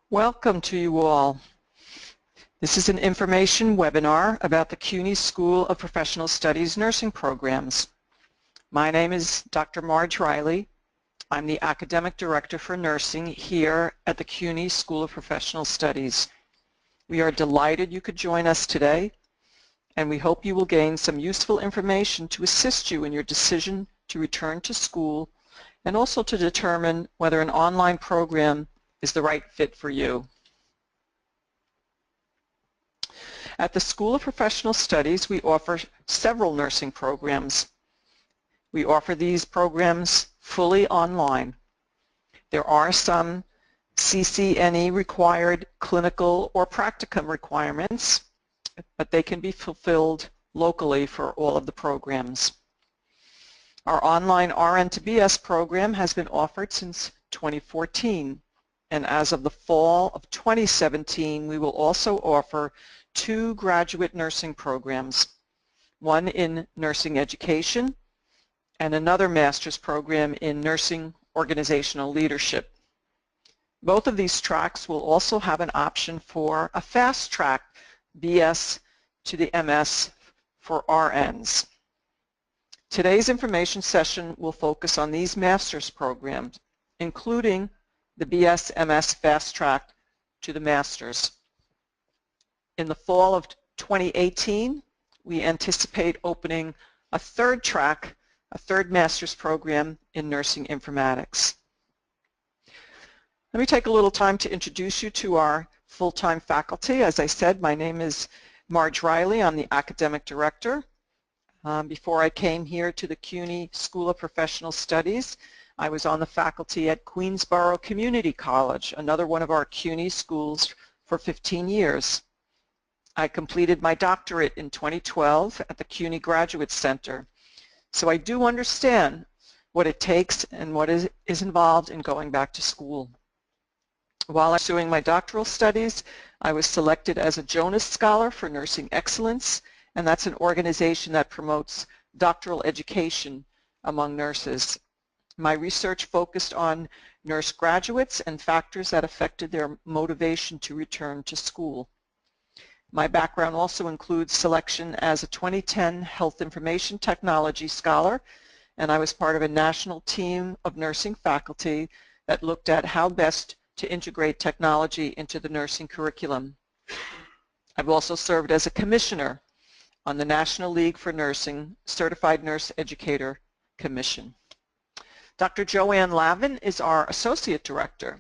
Welcome to you all. This is an information webinar about the CUNY School of Professional Studies nursing programs. My name is Dr. Marge Riley. I'm the Academic Director for Nursing here at the CUNY School of Professional Studies. We are delighted you could join us today, and we hope you will gain some useful information to assist you in your decision to return to school and also to determine whether an online program is the right fit for you. At the School of Professional Studies, we offer several nursing programs. We offer these programs fully online. There are some CCNE required clinical or practicum requirements, but they can be fulfilled locally for all of the programs. Our online RN to BS program has been offered since 2014. And as of the fall of 2017, we will also offer 2 graduate nursing programs, one in nursing education and another master's program in nursing organizational leadership. Both of these tracks will also have an option for a fast track BS to the MS for RNs. Today's information session will focus on these master's programs, including the BS-MS Fast Track to the Masters. In the fall of 2018, we anticipate opening a third track, a third master's program in nursing informatics. Let me take a little time to introduce you to our full-time faculty. As I said, my name is Marge Riley. I'm the Academic Director. Before I came here to the CUNY School of Professional Studies, I was on the faculty at Queensborough Community College, another one of our CUNY schools, for 15 years. I completed my doctorate in 2012 at the CUNY Graduate Center, so I do understand what it takes and what is involved in going back to school. While I was pursuing my doctoral studies, I was selected as a Jonas Scholar for Nursing Excellence, and that's an organization that promotes doctoral education among nurses. My research focused on nurse graduates and factors that affected their motivation to return to school. My background also includes selection as a 2010 Health Information Technology Scholar, and I was part of a national team of nursing faculty that looked at how best to integrate technology into the nursing curriculum. I've also served as a commissioner on the National League for Nursing Certified Nurse Educator Commission. Dr. Joanne Lavin is our Associate Director.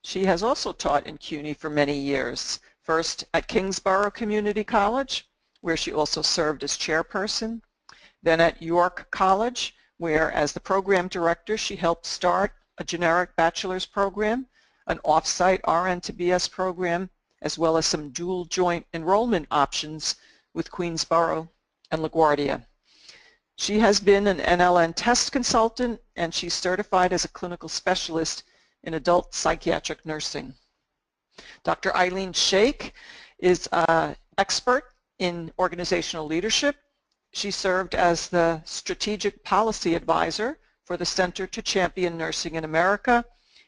She has also taught in CUNY for many years, first at Kingsborough Community College, where she also served as chairperson, then at York College, where as the program director she helped start a generic bachelor's program, an off-site RN to BS program, as well as some dual joint enrollment options with Queensborough and LaGuardia. She has been an NLN test consultant, and she's certified as a clinical specialist in adult psychiatric nursing. Dr. Eileen Shake is an expert in organizational leadership. She served as the strategic policy advisor for the Center to Champion Nursing in America,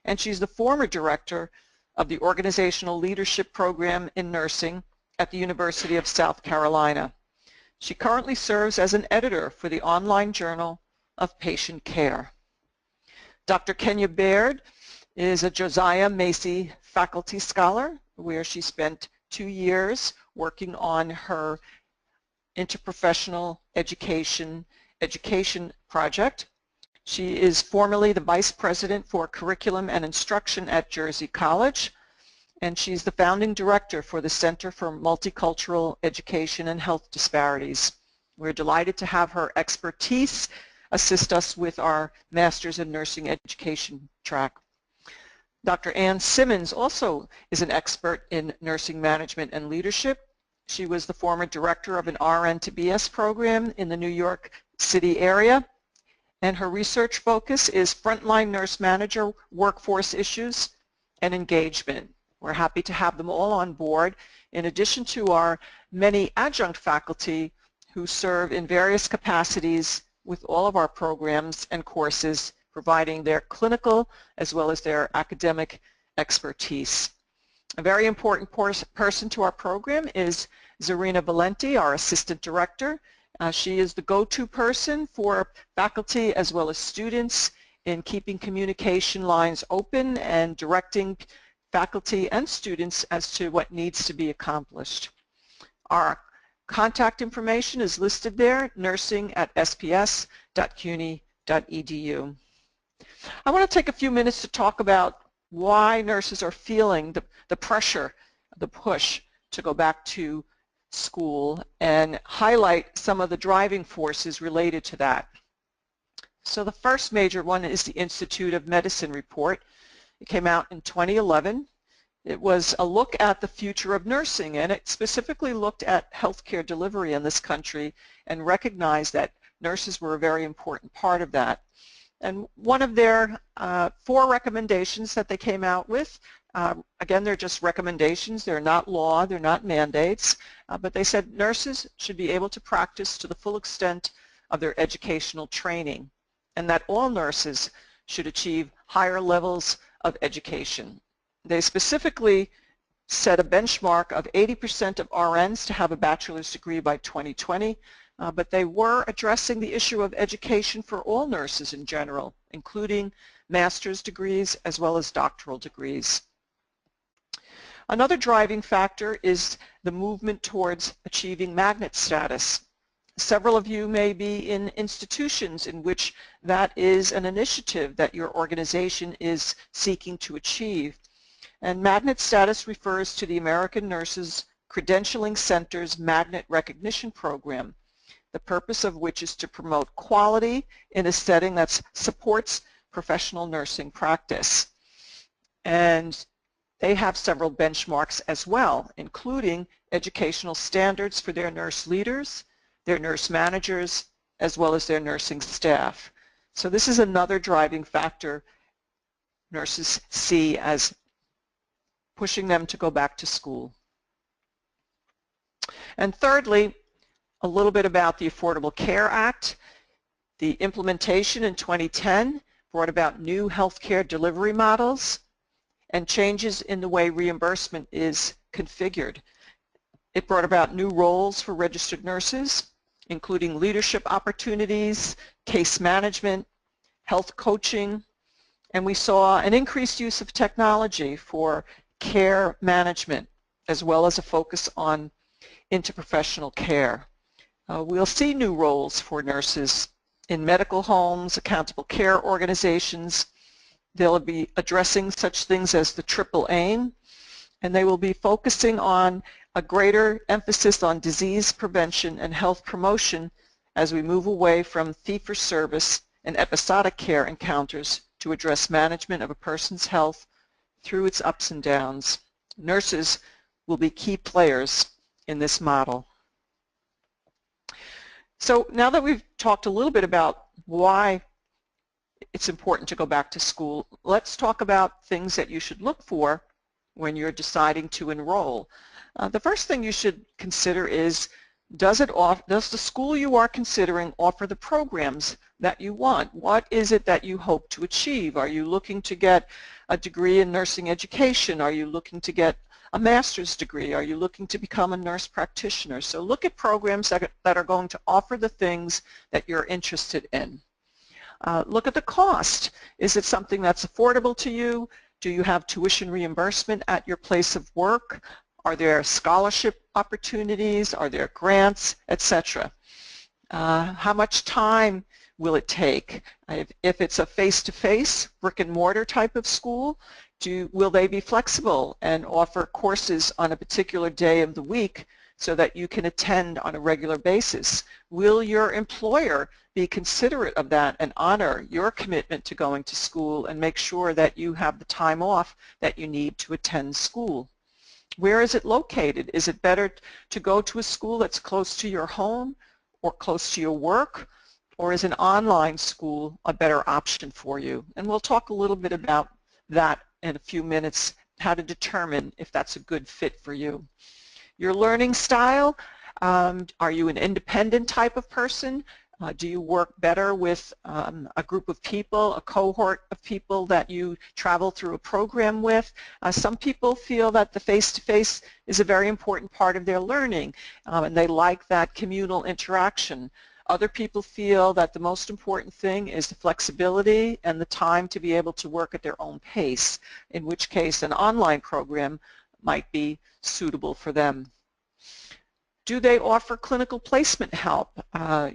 and she's the former director of the Organizational Leadership Program in Nursing at the University of South Carolina. She currently serves as an editor for the online journal of Patient Care. Dr. Kenya Baird is a Josiah Macy Faculty Scholar, where she spent 2 years working on her interprofessional education project. She is formerly the Vice President for Curriculum and Instruction at Jersey College, and she's the founding director for the Center for Multicultural Education and Health Disparities. We're delighted to have her expertise assist us with our Master's in Nursing Education track. Dr. Ann Simmons also is an expert in nursing management and leadership. She was the former director of an RN to BS program in the New York City area, and her research focus is frontline nurse manager workforce issues and engagement. We're happy to have them all on board, in addition to our many adjunct faculty who serve in various capacities with all of our programs and courses, providing their clinical as well as their academic expertise. A very important person to our program is Zarina Valenti, our Assistant Director. She is the go-to person for faculty as well as students in keeping communication lines open and directing faculty and students as to what needs to be accomplished. Our contact information is listed there, nursing@sps.cuny.edu. I want to take a few minutes to talk about why nurses are feeling the pressure, the push to go back to school and highlight some of the driving forces related to that. So the first major one is the Institute of Medicine report. It came out in 2011. It was a look at the future of nursing, and it specifically looked at healthcare delivery in this country and recognized that nurses were a very important part of that. And one of their 4 recommendations that they came out with, again, they're just recommendations, they're not law, they're not mandates, but they said nurses should be able to practice to the full extent of their educational training, and that all nurses should achieve higher levels of education. They specifically set a benchmark of 80% of RNs to have a bachelor's degree by 2020, but they were addressing the issue of education for all nurses in general, including master's degrees as well as doctoral degrees. Another driving factor is the movement towards achieving magnet status. Several of you may be in institutions in which that is an initiative that your organization is seeking to achieve. And magnet status refers to the American Nurses Credentialing Center's Magnet Recognition Program, the purpose of which is to promote quality in a setting that supports professional nursing practice. And they have several benchmarks as well, including educational standards for their nurse leaders, their nurse managers, as well as their nursing staff. So this is another driving factor nurses see as pushing them to go back to school. And thirdly, a little bit about the Affordable Care Act. The implementation in 2010 brought about new healthcare delivery models and changes in the way reimbursement is configured. It brought about new roles for registered nurses, including leadership opportunities, case management, health coaching, and we saw an increased use of technology for care management, as well as a focus on interprofessional care. We'll see new roles for nurses in medical homes, accountable care organizations. They'll be addressing such things as the triple aim, and they will be focusing on a greater emphasis on disease prevention and health promotion as we move away from fee-for-service and episodic care encounters to address management of a person's health through its ups and downs. Nurses will be key players in this model. So now that we've talked a little bit about why it's important to go back to school, let's talk about things that you should look for when you're deciding to enroll. The first thing you should consider is, does the school you are considering offer the programs that you want? What is it that you hope to achieve? Are you looking to get a degree in nursing education? Are you looking to get a master's degree? Are you looking to become a nurse practitioner? So look at programs that are going to offer the things that you're interested in. Look at the cost. Is it something that's affordable to you? Do you have tuition reimbursement at your place of work? Are there scholarship opportunities? Are there grants, etc.? How much time will it take? If it's a face-to-face, brick-and-mortar type of school, will they be flexible and offer courses on a particular day of the week so that you can attend on a regular basis? Will your employer be considerate of that and honor your commitment to going to school and make sure that you have the time off that you need to attend school? Where is it located? Is it better to go to a school that's close to your home or close to your work, or is an online school a better option for you? And we'll talk a little bit about that in a few minutes, how to determine if that's a good fit for you. Your learning style, are you an independent type of person? Do you work better with a group of people, a cohort of people that you travel through a program with? Some people feel that the face-to-face is a very important part of their learning, and they like that communal interaction. Other people feel that the most important thing is the flexibility and the time to be able to work at their own pace, in which case an online program might be suitable for them. Do they offer clinical placement help?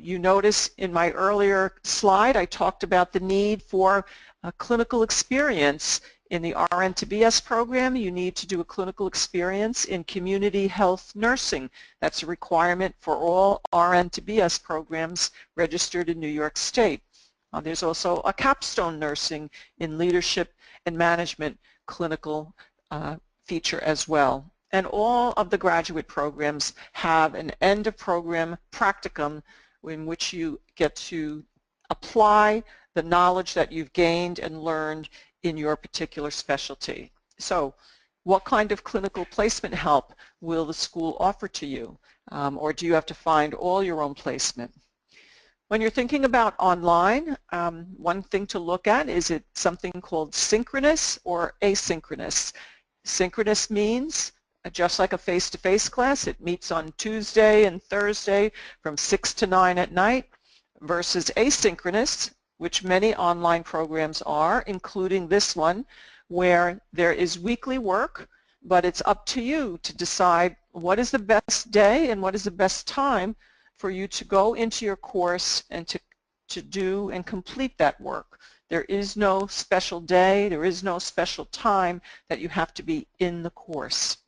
You notice in my earlier slide I talked about the need for clinical experience. In the RN to BS program, you need to do a clinical experience in community health nursing. That's a requirement for all RN to BS programs registered in New York State. There's also a capstone nursing in leadership and management clinical feature as well. And all of the graduate programs have an end of program practicum in which you get to apply the knowledge that you've gained and learned in your particular specialty. So what kind of clinical placement help will the school offer to you? Or do you have to find all your own placement? When you're thinking about online, one thing to look at is it something called synchronous or asynchronous. Synchronous means just like a face-to-face class, it meets on Tuesday and Thursday from 6 to 9 at night, versus asynchronous, which many online programs are, including this one, where there is weekly work, but it's up to you to decide what is the best day and what is the best time for you to go into your course and to do and complete that work. There is no special day, there is no special time that you have to be in the course.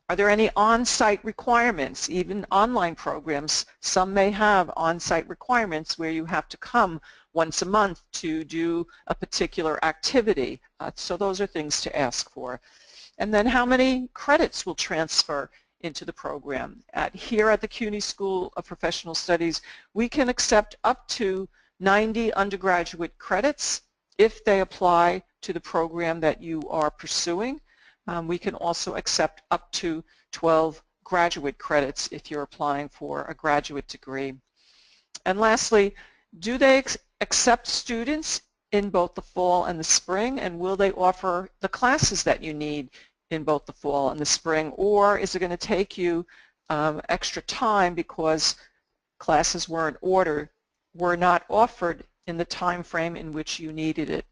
Are there any on-site requirements? Even online programs, some may have on-site requirements where you have to come once a month to do a particular activity. So those are things to ask for. And then how many credits will transfer into the program? Here at the CUNY School of Professional Studies, we can accept up to 90 undergraduate credits if they apply to the program that you are pursuing. We can also accept up to 12 graduate credits if you're applying for a graduate degree. And lastly, do they accept students in both the fall and the spring, and will they offer the classes that you need in both the fall and the spring, or is it going to take you extra time because classes were not offered in the time frame in which you needed it?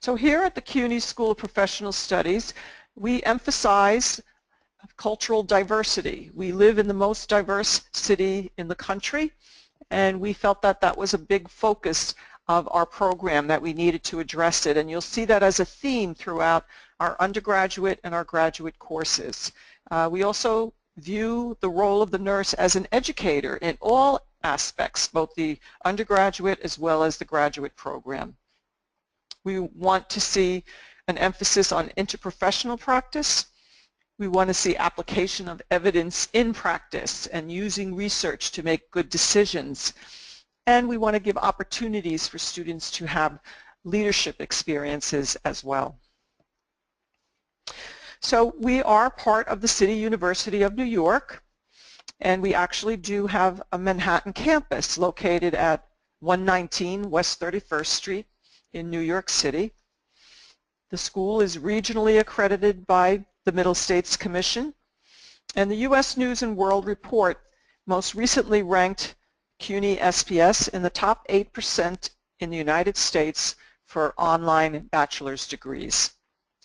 So here at the CUNY School of Professional Studies, we emphasize cultural diversity. We live in the most diverse city in the country, and we felt that that was a big focus of our program, that we needed to address it. And you'll see that as a theme throughout our undergraduate and our graduate courses. We also view the role of the nurse as an educator in all aspects, both the undergraduate as well as the graduate program. We want to see an emphasis on interprofessional practice. We want to see application of evidence in practice and using research to make good decisions. And we want to give opportunities for students to have leadership experiences as well. So we are part of the City University of New York, and we actually do have a Manhattan campus located at 119 West 31st Street in New York City. The school is regionally accredited by the Middle States Commission, and the U.S. News and World Report most recently ranked CUNY SPS in the top 8% in the United States for online bachelor's degrees.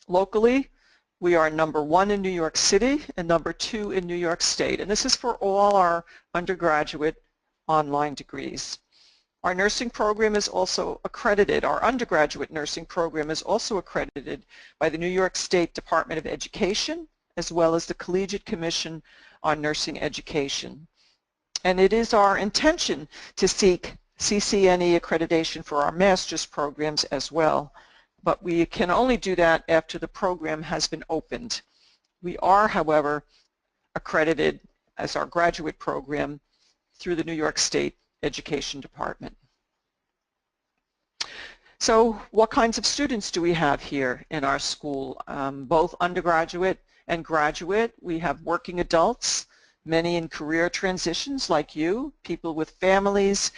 Locally, we are #1 in New York City and #2 in New York State, and this is for all our undergraduate online degrees. Our nursing program is also accredited. Our undergraduate nursing program is also accredited by the New York State Department of Education as well as the Collegiate Commission on Nursing Education. And it is our intention to seek CCNE accreditation for our master's programs as well, but we can only do that after the program has been opened. We are, however, accredited as our graduate program through the New York State Education Department. So what kinds of students do we have here in our school? Both undergraduate and graduate. We have working adults, many in career transitions like you, people with families,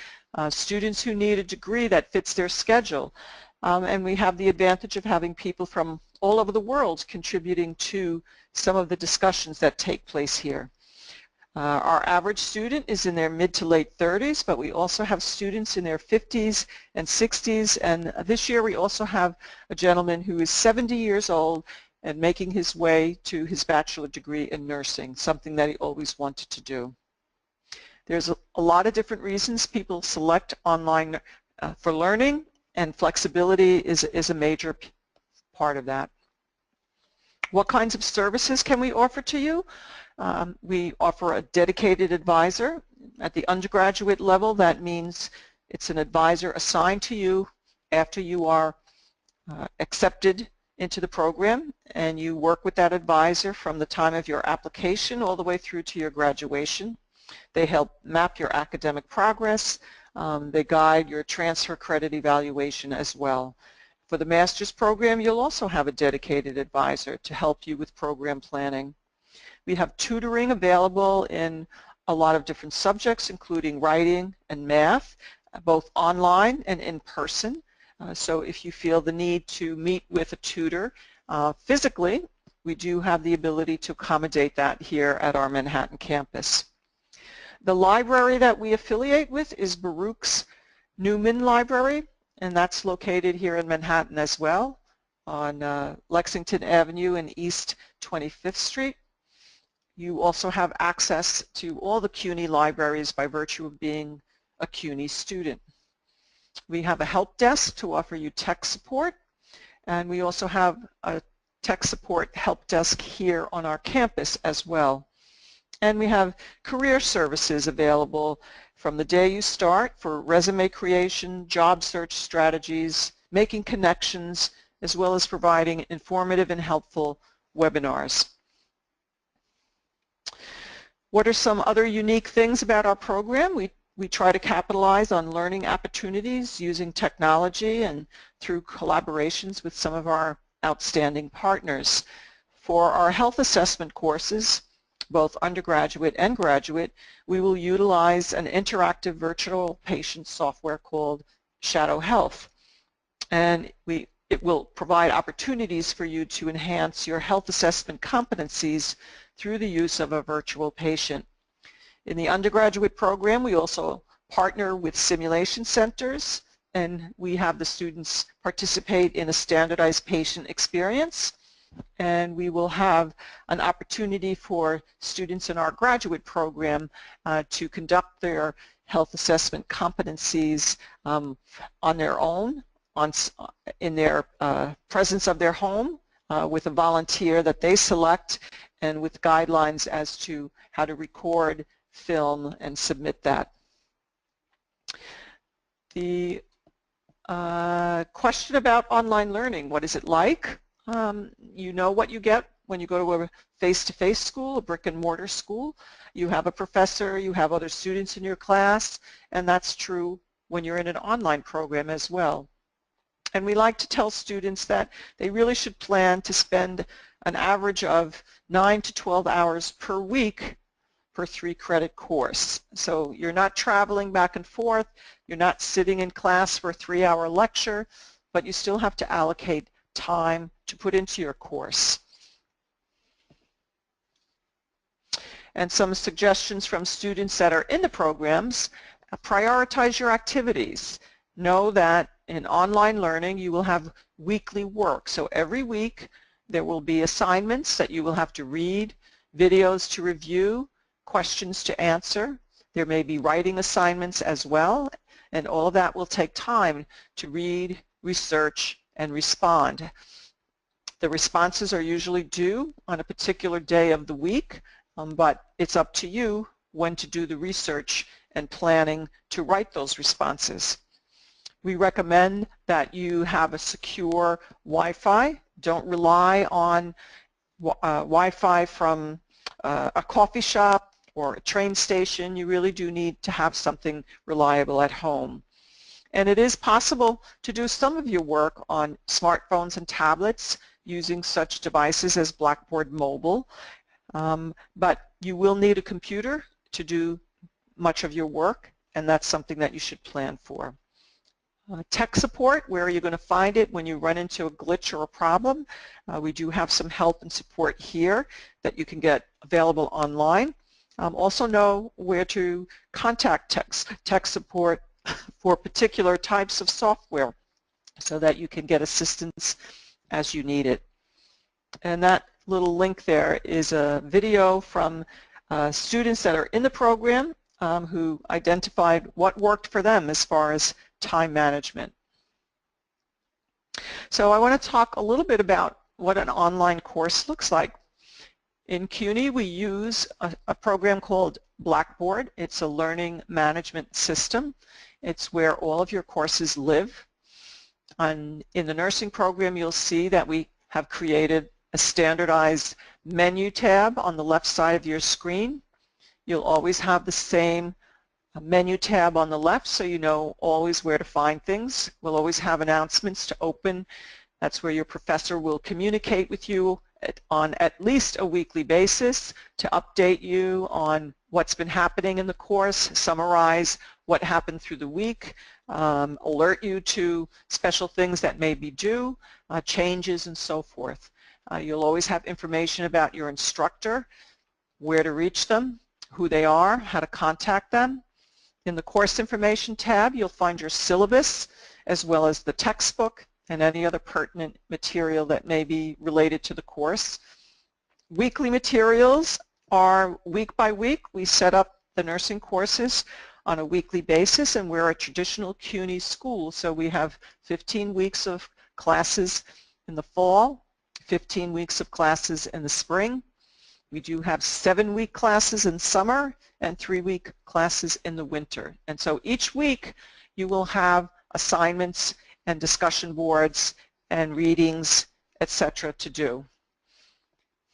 students who need a degree that fits their schedule. And we have the advantage of having people from all over the world contributing to some of the discussions that take place here. Our average student is in their mid to late 30s, but we also have students in their 50s and 60s, and this year we also have a gentleman who is 70 years old and making his way to his bachelor degree in nursing, something that he always wanted to do. There's a lot of different reasons people select online for learning, and flexibility is a major part of that. What kinds of services can we offer to you? We offer a dedicated advisor. At the undergraduate level, that means it's an advisor assigned to you after you are accepted into the program, and you work with that advisor from the time of your application all the way through to your graduation. They help map your academic progress. They guide your transfer credit evaluation as well. For the master's program, you'll also have a dedicated advisor to help you with program planning. We have tutoring available in a lot of different subjects, including writing and math, both online and in person. So if you feel the need to meet with a tutor physically, we do have the ability to accommodate that here at our Manhattan campus. The library that we affiliate with is Baruch's Newman Library, and that's located here in Manhattan as well on Lexington Avenue and East 25th Street. You also have access to all the CUNY libraries by virtue of being a CUNY student. We have a help desk to offer you tech support, and we also have a tech support help desk here on our campus as well. And we have career services available from the day you start for resume creation, job search strategies, making connections, as well as providing informative and helpful webinars. What are some other unique things about our program? We try to capitalize on learning opportunities using technology and through collaborations with some of our outstanding partners. For our health assessment courses, both undergraduate and graduate, we will utilize an interactive virtual patient software called Shadow Health. And it will provide opportunities for you to enhance your health assessment competencies through the use of a virtual patient. In the undergraduate program, we also partner with simulation centers, and we have the students participate in a standardized patient experience. And we will have an opportunity for students in our graduate program to conduct their health assessment competencies on their own, in their presence of their home, with a volunteer that they select, and with guidelines as to how to record, film, and submit that. The question about online learning, what is it like? You know what you get when you go to a face-to-face school, a brick-and-mortar school. You have a professor, you have other students in your class, and that's true when you're in an online program as well. And we like to tell students that they really should plan to spend an average of 9 to 12 hours per week per 3-credit course. So you're not traveling back and forth, you're not sitting in class for a 3-hour lecture, but you still have to allocate time to put into your course. And some suggestions from students that are in the programs: prioritize your activities. Know that in online learning you will have weekly work. So every week there will be assignments that you will have to read, videos to review, questions to answer. There may be writing assignments as well, and all of that will take time to read, research, and respond. The responses are usually due on a particular day of the week, but it's up to you when to do the research and planning to write those responses. We recommend that you have a secure Wi-Fi. Don't rely on Wi-Fi from a coffee shop or a train station. You really do need to have something reliable at home. And it is possible to do some of your work on smartphones and tablets using such devices as Blackboard Mobile. But you will need a computer to do much of your work, and that's something that you should plan for. Tech support, where are you going to find it when you run into a glitch or a problem? We do have some help and support here that you can get available online. Also know where to contact tech support for particular types of software so that you can get assistance as you need it. And that little link there is a video from students that are in the program who identified what worked for them as far as time management. So I want to talk a little bit about what an online course looks like. In CUNY we use a program called Blackboard. It's a learning management system. It's where all of your courses live. In the nursing program you'll see that we have created a standardized menu tab on the left side of your screen. You'll always have the same menu tab on the left, so you know always where to find things. We'll always have announcements to open. That's where your professor will communicate with you on at least a weekly basis to update you on what's been happening in the course, summarize what happened through the week, alert you to special things that may be due, changes, and so forth. You'll always have information about your instructor, where to reach them, who they are, how to contact them. In the Course Information tab, you'll find your syllabus as well as the textbook and any other pertinent material that may be related to the course. Weekly materials are week by week. We set up the nursing courses on a weekly basis, and we're a traditional CUNY school, so we have 15 weeks of classes in the fall, 15 weeks of classes in the spring. We do have 7-week classes in summer and 3-week classes in the winter. And so each week you will have assignments and discussion boards and readings, etc. to do.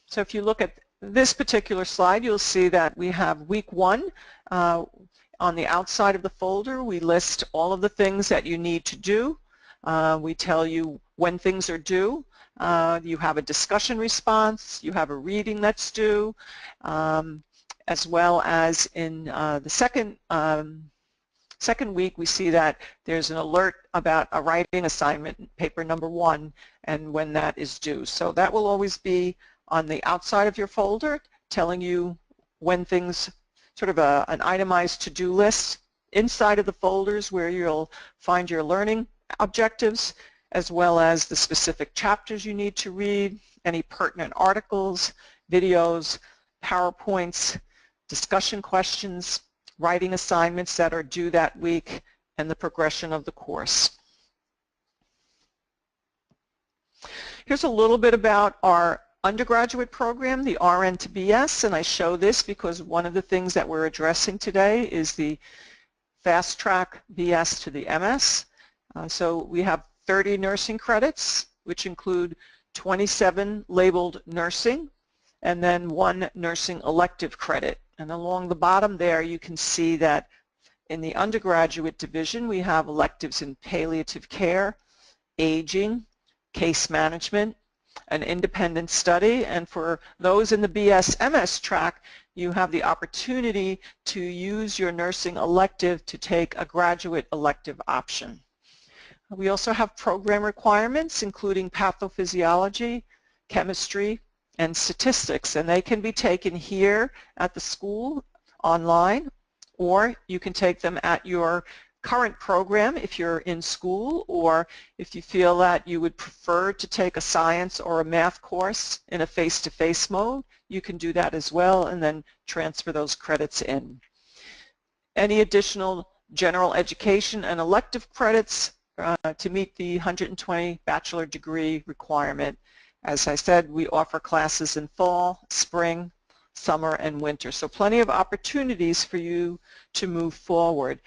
So if you look at this particular slide, you'll see that we have week 1. On the outside of the folder, we list all of the things that you need to do. We tell you when things are due. You have a discussion response, you have a reading that's due, as well as in the second week we see that there's an alert about a writing assignment, paper number 1, and when that is due. So that will always be on the outside of your folder, telling you when things, sort of an itemized to-do list. Inside of the folders where you'll find your learning objectives, as well as the specific chapters you need to read, any pertinent articles, videos, PowerPoints, discussion questions, writing assignments that are due that week, and the progression of the course. Here's a little bit about our undergraduate program, the RN to BS, and I show this because one of the things that we're addressing today is the fast track BS to the MS. So we have 30 nursing credits, which include 27 labeled nursing, and then 1 nursing elective credit. And along the bottom there you can see that in the undergraduate division we have electives in palliative care, aging, case management, an independent study, and for those in the BS-MS track you have the opportunity to use your nursing elective to take a graduate elective option. We also have program requirements including pathophysiology, chemistry, and statistics, and they can be taken here at the school online, or you can take them at your current program if you're in school, or if you feel that you would prefer to take a science or a math course in a face-to-face mode, you can do that as well and then transfer those credits in. Any additional general education and elective credits to meet the 120 bachelor degree requirement. As I said, we offer classes in fall, spring, summer, and winter. So plenty of opportunities for you to move forward.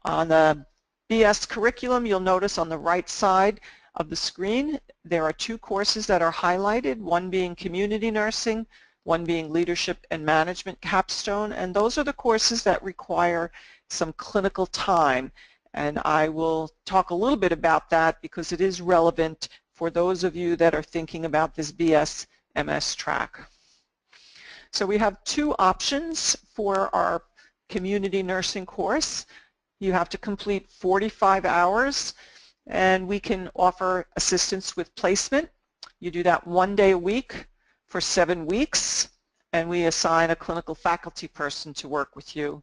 On the BS curriculum, you'll notice on the right side of the screen there are 2 courses that are highlighted, one being community nursing, one being leadership and management capstone, and those are the courses that require some clinical time. And I will talk a little bit about that because it is relevant for those of you that are thinking about this BS-MS track. So we have two options for our community nursing course. You have to complete 45 hours, and we can offer assistance with placement. You do that 1 day a week for 7 weeks, and we assign a clinical faculty person to work with you.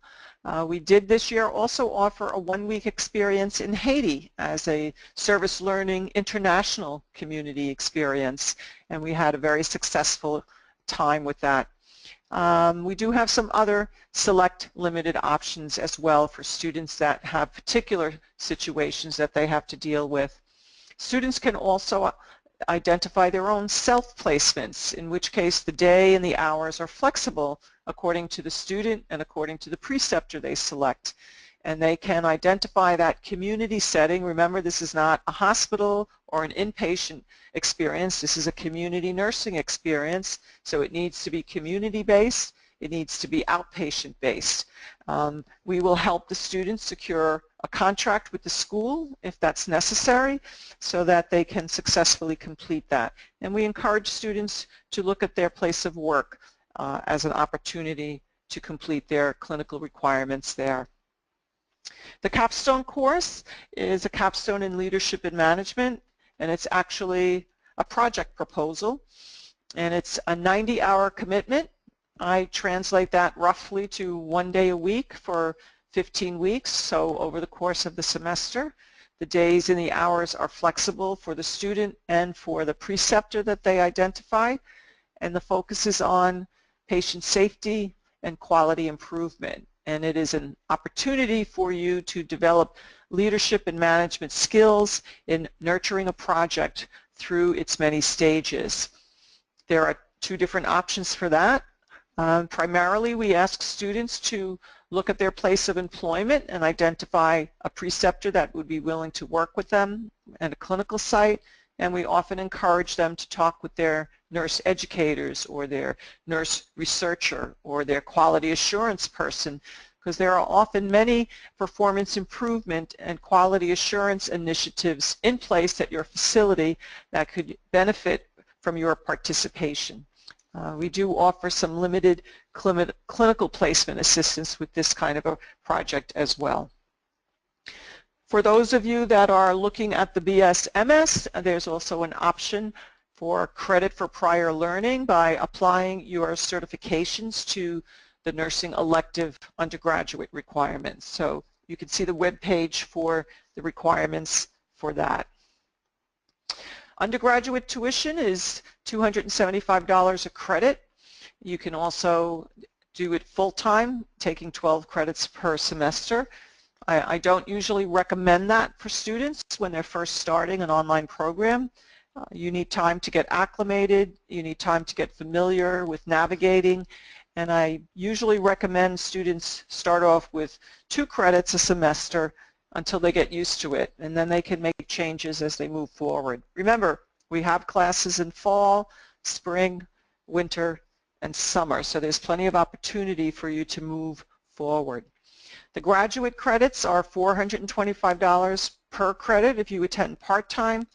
We did this year also offer a 1-week experience in Haiti as a service learning international community experience, and we had a very successful time with that. We do have some other select limited options as well for students that have particular situations that they have to deal with. Students can also identify their own self-placements, in which case the day and the hours are flexible according to the student and according to the preceptor they select. And they can identify that community setting. Remember, this is not a hospital or an inpatient experience. This is a community nursing experience, so it needs to be community-based. It needs to be outpatient-based. We will help the students secure a contract with the school if that's necessary so that they can successfully complete that. And we encourage students to look at their place of work as an opportunity to complete their clinical requirements there. The capstone course is a capstone in leadership and management, and it's actually a project proposal, and it's a 90-hour commitment. I translate that roughly to 1 day a week for 15 weeks, so over the course of the semester. The days and the hours are flexible for the student and for the preceptor that they identify, and the focus is on patient safety and quality improvement. And it is an opportunity for you to develop leadership and management skills in nurturing a project through its many stages. There are two different options for that. Primarily, we ask students to look at their place of employment and identify a preceptor that would be willing to work with them at a clinical site, and we often encourage them to talk with their nurse educators or their nurse researcher or their quality assurance person, because there are often many performance improvement and quality assurance initiatives in place at your facility that could benefit from your participation. We do offer some limited clinical placement assistance with this kind of a project as well. For those of you that are looking at the BS-MS, there's also an option for credit for prior learning by applying your certifications to the nursing elective undergraduate requirements. So you can see the web page for the requirements for that. Undergraduate tuition is $275 a credit. You can also do it full-time, taking 12 credits per semester. I don't usually recommend that for students when they're first starting an online program. You need time to get acclimated, you need time to get familiar with navigating, and I usually recommend students start off with 2 credits a semester until they get used to it, and then they can make changes as they move forward. Remember, we have classes in fall, spring, winter, and summer, so there's plenty of opportunity for you to move forward. The graduate credits are $425 per credit if you attend part-time,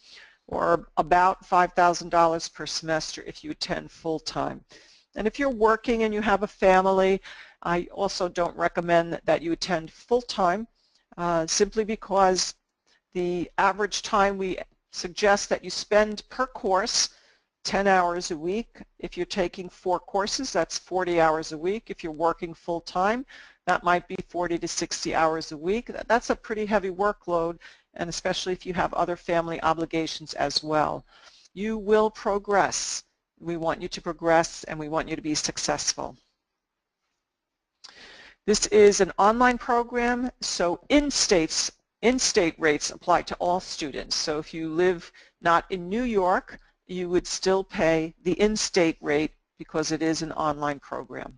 or about $5,000 per semester if you attend full-time. And if you're working and you have a family, I also don't recommend that you attend full-time, simply because the average time we suggest that you spend per course 10 hours a week. If you're taking 4 courses, that's 40 hours a week. If you're working full-time, that might be 40 to 60 hours a week. That's a pretty heavy workload, and especially if you have other family obligations as well. You will progress. We want you to progress, and we want you to be successful. This is an online program, so in-state rates apply to all students. So if you live not in New York, you would still pay the in-state rate because it is an online program.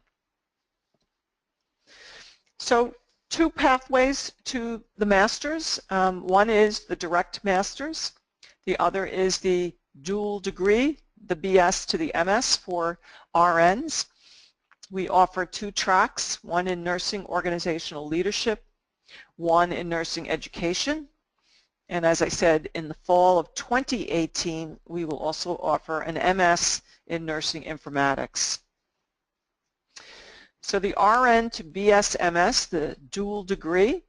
So 2 pathways to the master's. One is the direct master's. The other is the dual degree, the BS to the MS for RNs. We offer 2 tracks, one in nursing organizational leadership, one in nursing education. And as I said, in the fall of 2018, we will also offer an MS in nursing informatics. So the RN to BS-MS, the dual degree,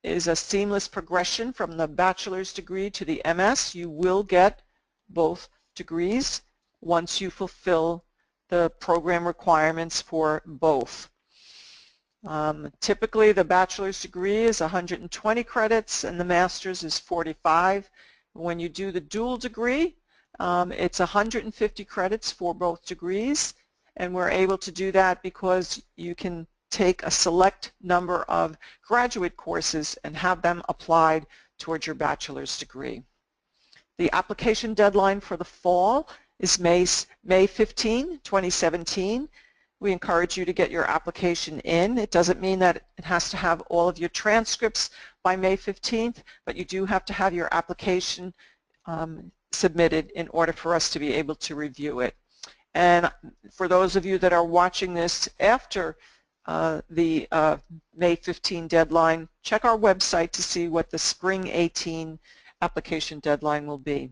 is a seamless progression from the bachelor's degree to the MS. You will get both degrees once you fulfill the program requirements for both. Typically the bachelor's degree is 120 credits and the master's is 45. When you do the dual degree, it's 150 credits for both degrees, and we're able to do that because you can take a select number of graduate courses and have them applied towards your bachelor's degree. The application deadline for the fall is May 15, 2017. We encourage you to get your application in. It doesn't mean that it has to have all of your transcripts by May 15th, but you do have to have your application submitted in order for us to be able to review it. And for those of you that are watching this after the May 15 deadline, check our website to see what the spring 18 application deadline will be.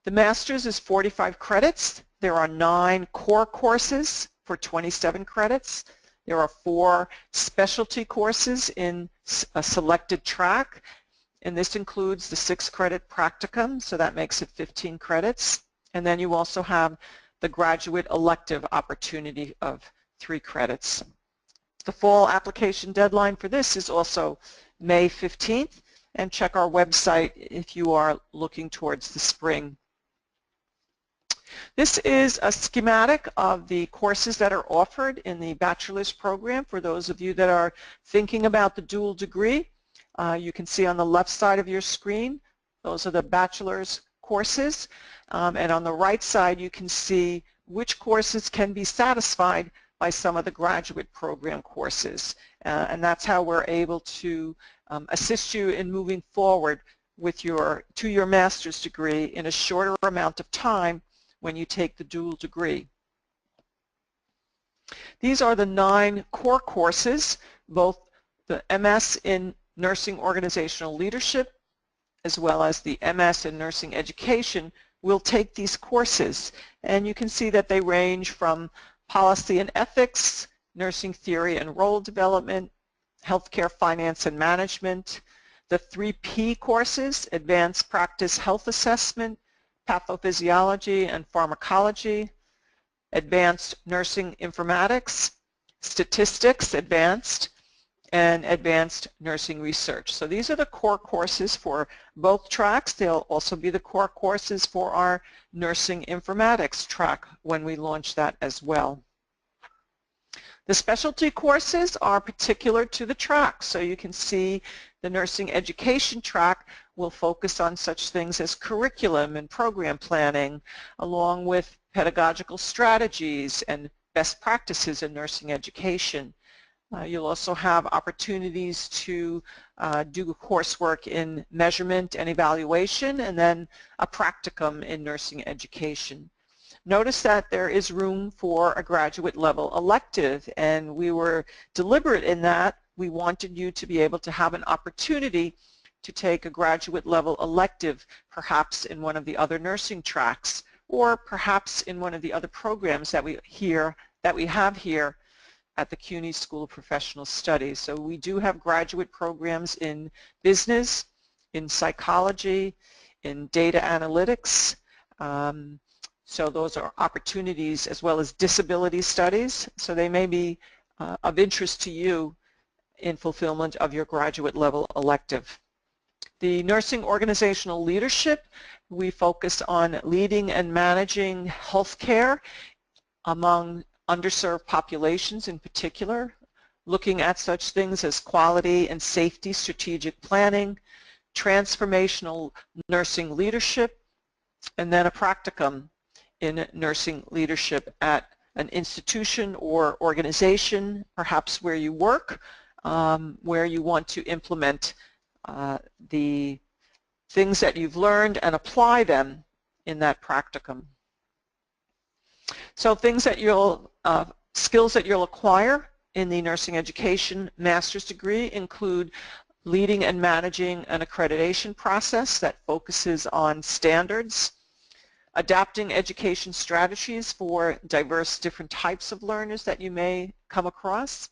The master's is 45 credits. There are 9 core courses for 27 credits. There are 4 specialty courses in a selected track, and this includes the 6-credit practicum, so that makes it 15 credits. And then you also have the graduate elective opportunity of 3 credits. The fall application deadline for this is also May 15th, and check our website if you are looking towards the spring. This is a schematic of the courses that are offered in the bachelor's program for those of you that are thinking about the dual degree. You can see on the left side of your screen, those are the bachelor's courses, and on the right side you can see which courses can be satisfied by some of the graduate program courses, and that's how we're able to assist you in moving forward with to your master's degree in a shorter amount of time when you take the dual degree. These are the 9 core courses. Both the MS in Nursing Organizational Leadership as well as the MS in Nursing Education will take these courses, and you can see that they range from policy and ethics, nursing theory and role development, healthcare finance and management, the 3 P courses, advanced practice health assessment, pathophysiology and pharmacology, advanced nursing informatics, statistics advanced, and advanced nursing research. So these are the core courses for both tracks. They'll also be the core courses for our nursing informatics track when we launch that as well. The specialty courses are particular to the track, so you can see the nursing education track will focus on such things as curriculum and program planning, along with pedagogical strategies and best practices in nursing education. You'll also have opportunities to do coursework in measurement and evaluation, and then a practicum in nursing education. Notice that there is room for a graduate level elective, and we were deliberate in that. We wanted you to be able to have an opportunity to take a graduate level elective, perhaps in one of the other nursing tracks, or perhaps in one of the other programs that we have here at the CUNY School of Professional Studies. So we do have graduate programs in business, in psychology, in data analytics. So those are opportunities, as well as disability studies. So they may be of interest to you in fulfillment of your graduate level elective. The nursing organizational leadership, we focus on leading and managing healthcare among underserved populations in particular, looking at such things as quality and safety strategic planning, transformational nursing leadership, and then a practicum in nursing leadership at an institution or organization, perhaps where you work, where you want to implement the things that you've learned and apply them in that practicum. So things that skills that you'll acquire in the nursing education master's degree include leading and managing an accreditation process that focuses on standards, adapting education strategies for diverse different types of learners that you may come across,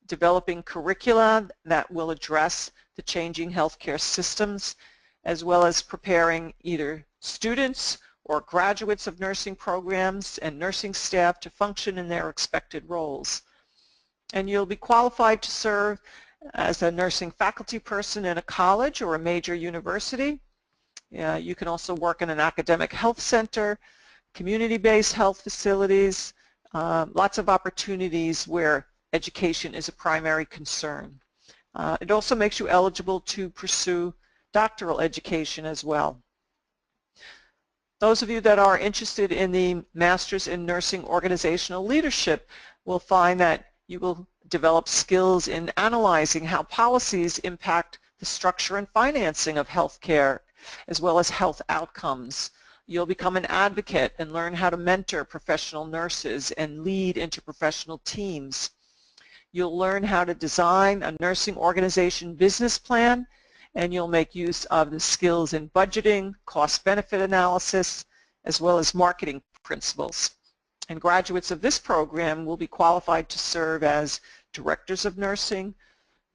developing curricula that will address the changing healthcare systems, as well as preparing either students or graduates of nursing programs and nursing staff to function in their expected roles. And you'll be qualified to serve as a nursing faculty person in a college or a major university. You can also work in an academic health center, community-based health facilities, lots of opportunities where education is a primary concern. It also makes you eligible to pursue doctoral education as well. Those of you that are interested in the Masters in Nursing Organizational Leadership will find that you will develop skills in analyzing how policies impact the structure and financing of healthcare, as well as health outcomes. You'll become an advocate and learn how to mentor professional nurses and lead interprofessional teams. You'll learn how to design a nursing organization business plan, and you'll make use of the skills in budgeting, cost-benefit analysis, as well as marketing principles. And graduates of this program will be qualified to serve as directors of nursing,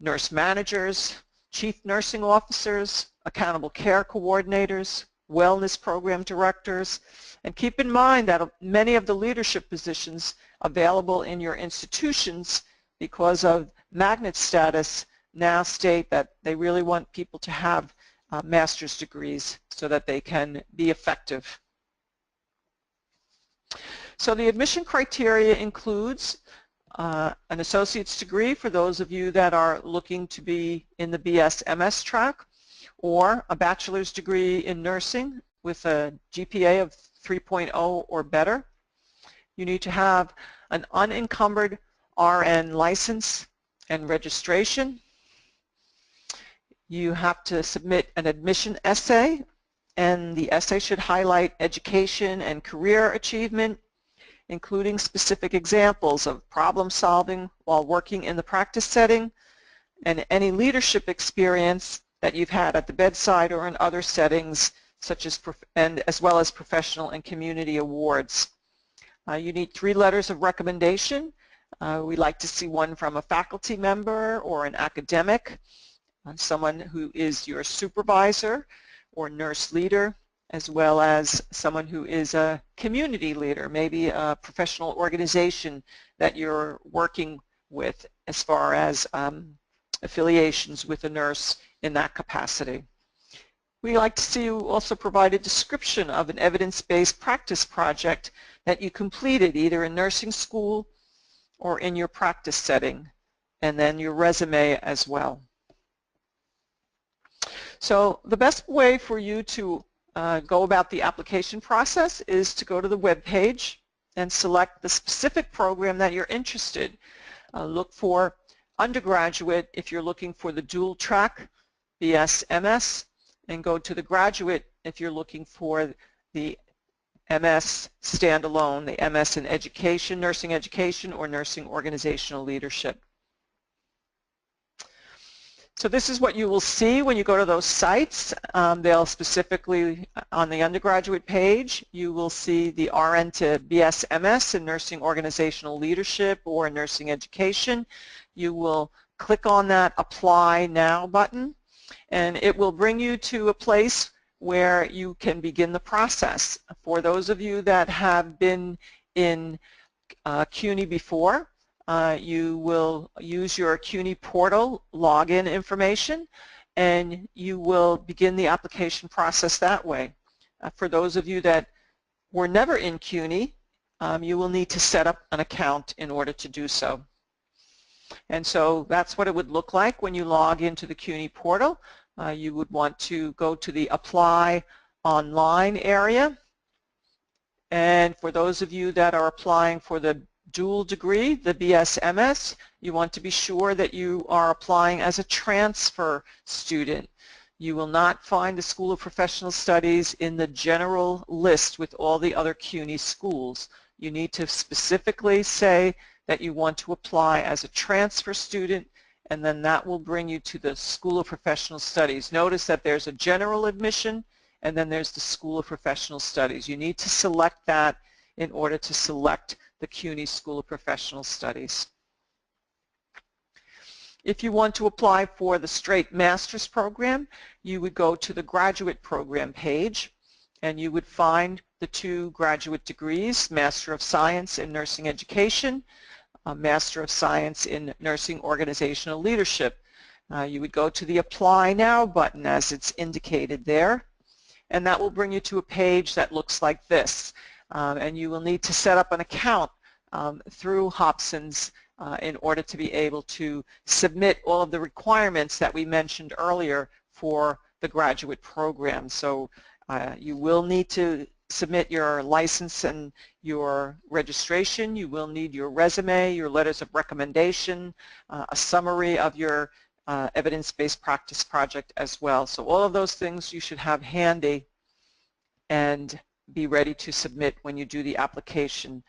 nurse managers, chief nursing officers, accountable care coordinators, wellness program directors, and keep in mind that many of the leadership positions available in your institutions, because of magnet status, now state that they really want people to have master's degrees so that they can be effective. So the admission criteria includes an associate's degree for those of you that are looking to be in the BS-MS track, or a bachelor's degree in nursing with a GPA of 3.0 or better. You need to have an unencumbered RN license and registration. You have to submit an admission essay, and the essay should highlight education and career achievement, including specific examples of problem solving while working in the practice setting, and any leadership experience that you've had at the bedside or in other settings, such as as well as professional and community awards. You need 3 letters of recommendation. We like to see one from a faculty member or an academic, someone who is your supervisor or nurse leader, as well as someone who is a community leader, maybe a professional organization that you're working with as far as affiliations with a nurse in that capacity. We like to see you also provide a description of an evidence-based practice project that you completed either in nursing school or in your practice setting, and then your resume as well. So the best way for you to go about the application process is to go to the web page and select the specific program that you're interested. Look for undergraduate if you're looking for the dual track BS-MS, and go to the graduate if you're looking for the MS standalone, the MS in education, nursing education, or nursing organizational leadership. So this is what you will see when you go to those sites. They'll specifically, on the undergraduate page, you will see the RN to BS-MS in nursing organizational leadership or nursing education. You will click on that Apply Now button, and it will bring you to a place where you can begin the process. For those of you that have been in CUNY before, you will use your CUNY portal login information, and you will begin the application process that way. For those of you that were never in CUNY, you will need to set up an account in order to do so. And so that's what it would look like when you log into the CUNY portal. You would want to go to the Apply Online area. And for those of you that are applying for the dual degree, the BS-MS, you want to be sure that you are applying as a transfer student. You will not find the School of Professional Studies in the general list with all the other CUNY schools. You need to specifically say that you want to apply as a transfer student, and then that will bring you to the School of Professional Studies. Notice that there's a general admission and then there's the School of Professional Studies. You need to select that in order to select the CUNY School of Professional Studies. If you want to apply for the straight master's program, you would go to the graduate program page and you would find the two graduate degrees, Master of Science in Nursing Education, Master of Science in Nursing Organizational Leadership. You would go to the Apply Now button as it's indicated there, and that will bring you to a page that looks like this. And you will need to set up an account through Hobson's in order to be able to submit all of the requirements that we mentioned earlier for the graduate program. So you will need to submit your license and your registration. You will need your resume, your letters of recommendation, a summary of your evidence-based practice project as well. So all of those things you should have handy and be ready to submit when you do the application.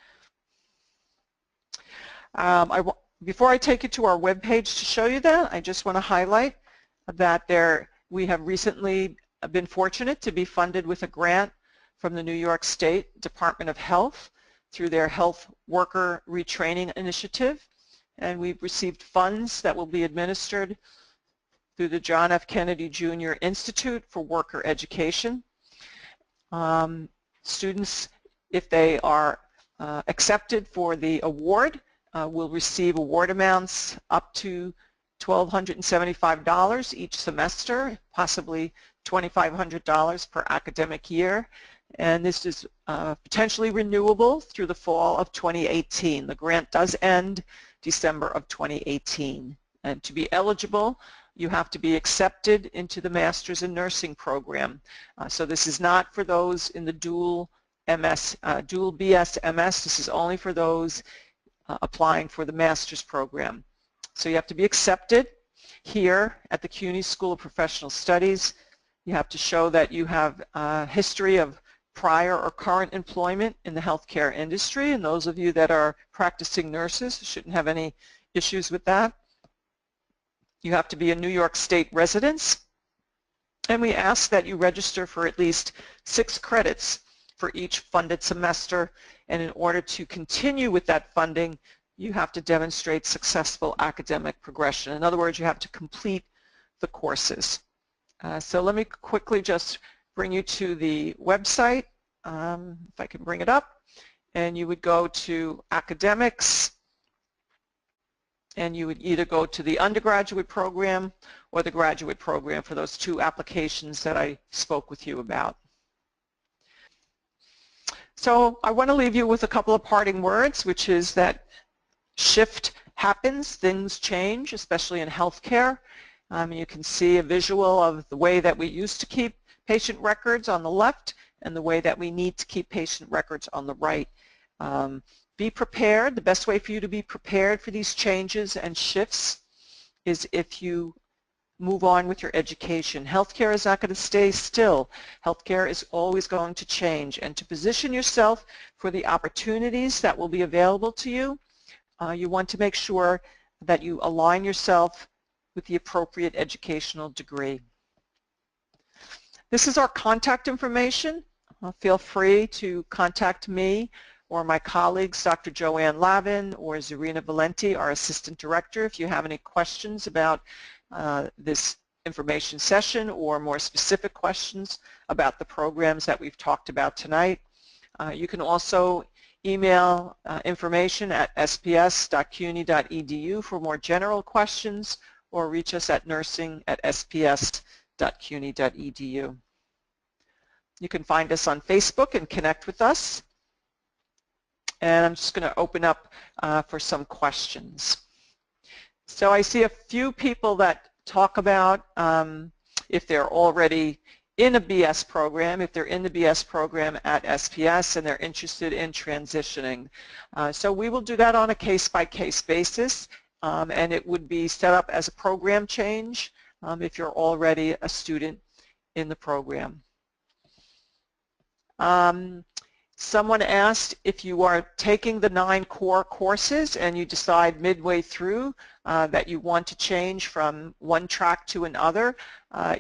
Before I take you to our webpage to show you that, I just want to highlight that we have recently been fortunate to be funded with a grant from the New York State Department of Health through their Health Worker Retraining Initiative, and we've received funds that will be administered through the John F. Kennedy Jr. Institute for Worker Education. Students, if they are accepted for the award, will receive award amounts up to $1,275 each semester, possibly $2,500 per academic year, and this is potentially renewable through the fall of 2018. The grant does end December of 2018, and to be eligible you have to be accepted into the Masters in Nursing program. So this is not for those in the dual BS MS. This is only for those applying for the master's program. So you have to be accepted here at the CUNY School of Professional Studies. You have to show that you have a history of prior or current employment in the healthcare industry, and those of you that are practicing nurses shouldn't have any issues with that. You have to be a New York State resident, and we ask that you register for at least 6 credits for each funded semester, and in order to continue with that funding you have to demonstrate successful academic progression. In other words, you have to complete the courses. So let me quickly just bring you to the website, if I can bring it up, and you would go to academics, and you would either go to the undergraduate program or the graduate program for those 2 applications that I spoke with you about. So I want to leave you with a couple of parting words, which is that shift happens, things change, especially in healthcare. You can see a visual of the way that we used to keep patient records on the left and the way that we need to keep patient records on the right. Be prepared. The best way for you to be prepared for these changes and shifts is if you move on with your education. Healthcare is not going to stay still. Healthcare is always going to change, and to position yourself for the opportunities that will be available to you, you want to make sure that you align yourself with the appropriate educational degree. This is our contact information. Feel free to contact me or my colleagues, Dr. Joanne Lavin or Zarina Valenti, our Assistant Director, if you have any questions about this information session or more specific questions about the programs that we've talked about tonight. You can also email information at sps.cuny.edu for more general questions, or reach us at nursing@sps.cuny.edu. You can find us on Facebook and connect with us. And I'm just going to open up for some questions. So I see a few people that talk about if they're already in a BS program, if they're in the BS program at SPS and they're interested in transitioning. So we will do that on a case-by-case basis, and it would be set up as a program change if you're already a student in the program. Someone asked if you are taking the 9 core courses and you decide midway through that you want to change from one track to another.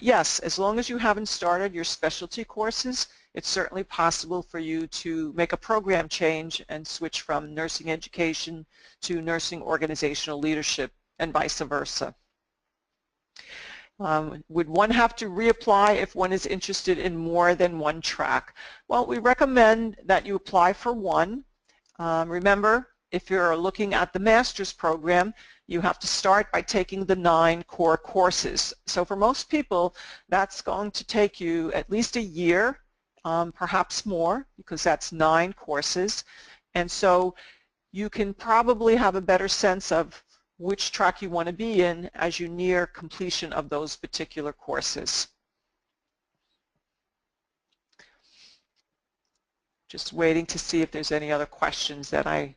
Yes, as long as you haven't started your specialty courses, it's certainly possible for you to make a program change and switch from nursing education to nursing organizational leadership and vice versa. Would one have to reapply if one is interested in more than one track? Well, we recommend that you apply for one. Remember, if you're looking at the master's program, you have to start by taking the 9 core courses. So for most people, that's going to take you at least a year, perhaps more, because that's 9 courses. And so you can probably have a better sense of which track you want to be in as you near completion of those particular courses. Just waiting to see if there's any other questions that I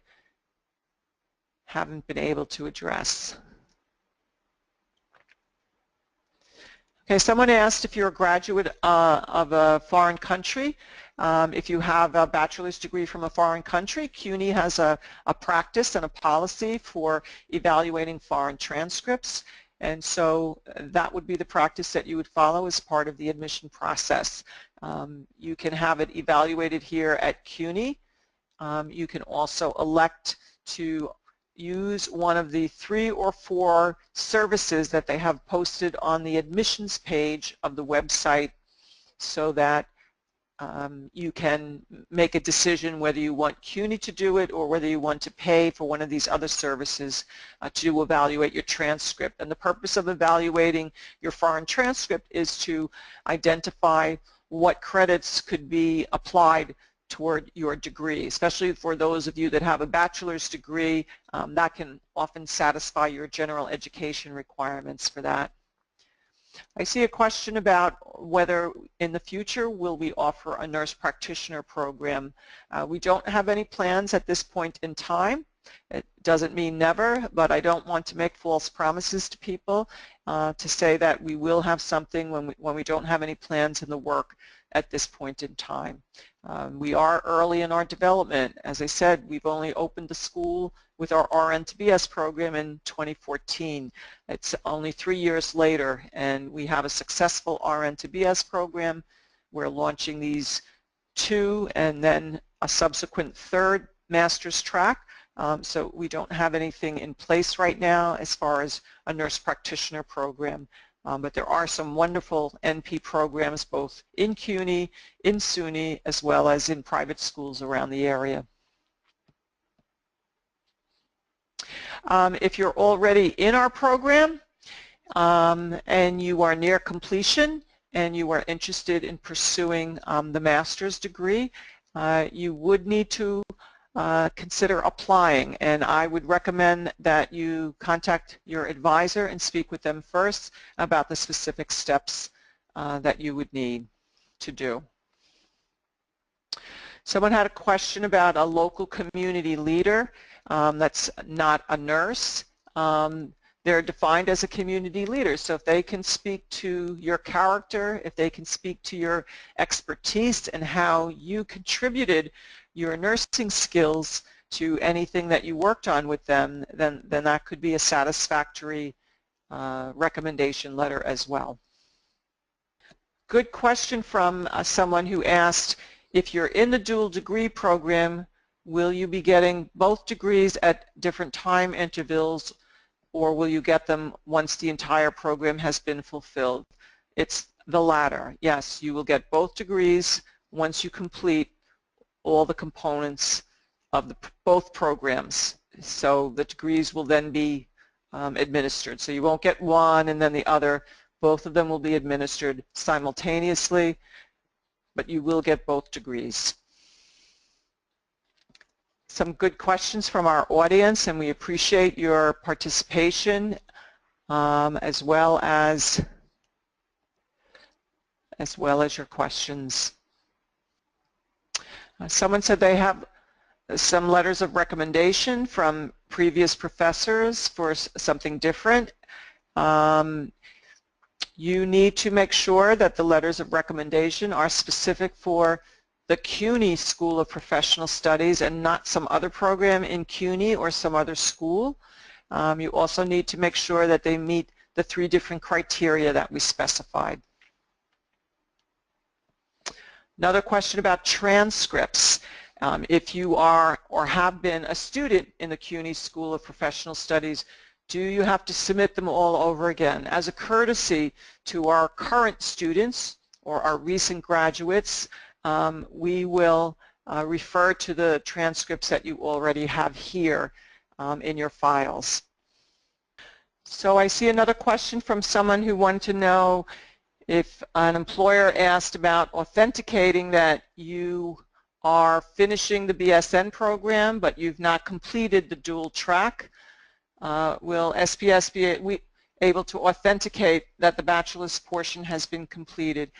haven't been able to address. Okay, someone asked if you're a graduate of a foreign country. If you have a bachelor's degree from a foreign country, CUNY has a practice and a policy for evaluating foreign transcripts, and so that would be the practice that you would follow as part of the admission process. You can have it evaluated here at CUNY. You can also elect to use one of the 3 or 4 services that they have posted on the admissions page of the website so that you can make a decision whether you want CUNY to do it or whether you want to pay for one of these other services to evaluate your transcript. And the purpose of evaluating your foreign transcript is to identify what credits could be applied toward your degree, especially for those of you that have a bachelor's degree. That can often satisfy your general education requirements for that. I see a question about whether in the future will we offer a nurse practitioner program. We don't have any plans at this point in time. It doesn't mean never, but I don't want to make false promises to people to say that we will have something when we don't have any plans in the work at this point in time. We are early in our development. As I said, we've only opened the school with our RN to BS program in 2014. It's only 3 years later, and we have a successful RN to BS program. We're launching these 2 and then a subsequent 3rd master's track. So we don't have anything in place right now as far as a nurse practitioner program. But there are some wonderful NP programs both in CUNY, in SUNY, as well as in private schools around the area. If you're already in our program and you are near completion and you are interested in pursuing the master's degree, you would need to consider applying, and I would recommend that you contact your advisor and speak with them first about the specific steps that you would need to do. Someone had a question about a local community leader that's not a nurse. They're defined as a community leader, so if they can speak to your character, if they can speak to your expertise and how you contributed your nursing skills to anything that you worked on with them, then that could be a satisfactory recommendation letter as well. Good question from someone who asked, if you're in the dual degree program, will you be getting both degrees at different time intervals, or will you get them once the entire program has been fulfilled? It's the latter. Yes, you will get both degrees once you complete all the components of both programs. So the degrees will then be administered. So you won't get one and then the other. Both of them will be administered simultaneously, but you will get both degrees. Some good questions from our audience, and we appreciate your participation as well as your questions. Someone said they have some letters of recommendation from previous professors for something different. You need to make sure that the letters of recommendation are specific for the CUNY School of Professional Studies and not some other program in CUNY or some other school. You also need to make sure that they meet the 3 different criteria that we specified. Another question about transcripts. If you are or have been a student in the CUNY School of Professional Studies, do you have to submit them all over again? As a courtesy to our current students or our recent graduates, we will refer to the transcripts that you already have here in your files. So I see another question from someone who wanted to know if an employer asked about authenticating that you are finishing the BSN program but you've not completed the dual track, will SPS be able to authenticate that the bachelor's portion has been completed?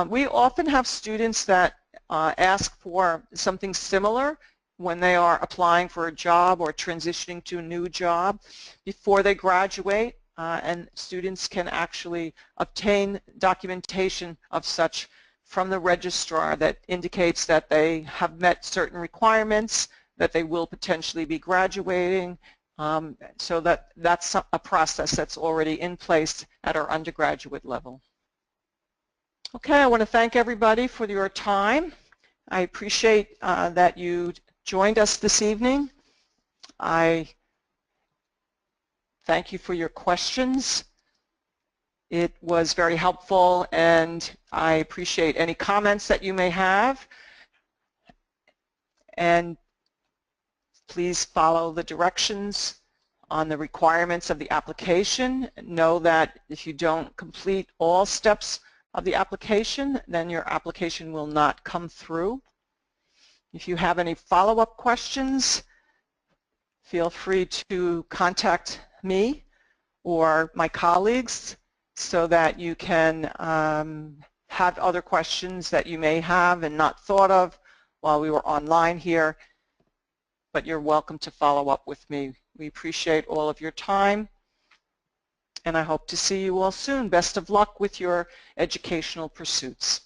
We often have students that ask for something similar when they are applying for a job or transitioning to a new job before they graduate, and students can actually obtain documentation of such from the registrar that indicates that they have met certain requirements, that they will potentially be graduating, so that's a process that's already in place at our undergraduate level. Okay, I want to thank everybody for your time. I appreciate that you joined us this evening. I thank you for your questions. It was very helpful, and I appreciate any comments that you may have. And please follow the directions on the requirements of the application. Know that if you don't complete all steps of the application, then your application will not come through. If you have any follow-up questions, feel free to contact me or my colleagues so that you can have other questions that you may have and not thought of while we were online here, but you're welcome to follow up with me. We appreciate all of your time, and I hope to see you all soon. Best of luck with your educational pursuits.